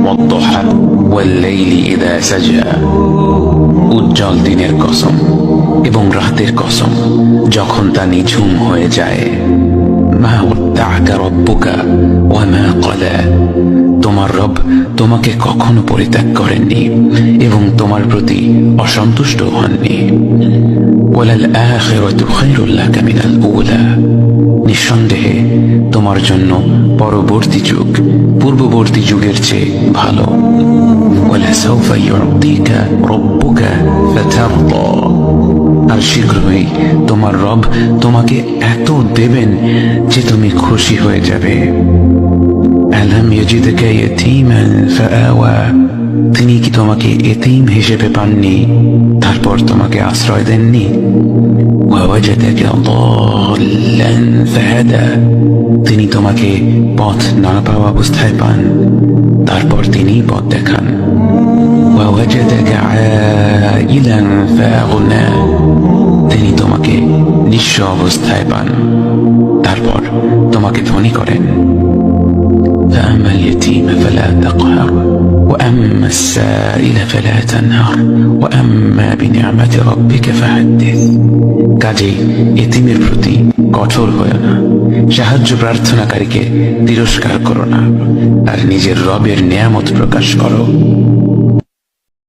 والضحى والليل إذا سجى উজ্জ্বল দিনের কসম এবং রাতের কসম যখন তা নিঝুম হয়ে যায়। মা ওয়াদ্দাআকা রাব্বুকা ওয়া মা ক্বালা, তোমার রব তোমাকে কখনো পরিত্যাগ করেননি এবং তোমার প্রতি অসন্তুষ্ট হননি। ওয়ালাল আখিরাতু খায়রুল লাকা মিনাল উলা, নিঃসন্দেহে তোমার জন্য পরবর্তী যুগ পূর্ববর্তী যুগের চেয়ে ভালো। ওয়ালাসাউফা ইউতিকা রাব্বুকা ফাতারদা, আর শীঘ্রই তোমার রব তোমাকে এত দেবেন যে তুমি খুশি হয়ে যাবে। আলাম ইয়াজিদকা ইয়াতীমান ফাআওয়া, তিনি কি তোমাকে এতিম হিসেবে পাননি তারপর তোমাকে আশ্রয় দেননি? ওয়াওয়াজাদাকা দাল্লান ফাহাদা, তিনি তোমাকে পথ না পাওয়া অবস্থায় পান তারপর তিনি পথ দেখান। ওয়াওয়াজাদাকা আইলান ফাআগনা, তিনি তোমাকে নিঃস্ব অবস্থায় পান তারপর তোমাকে ধনী করেন। فأما اليتيم فلا تقهر وأما السائل فلا تنهر وأما بنعمة ربك فحدث, কাজেই এতিমের প্রতি কঠোর হয়ো না, সাহায্য প্রার্থনাকারীকে তিরস্কার করো না, আর নিজের রবের নিয়ামত প্রকাশ করো।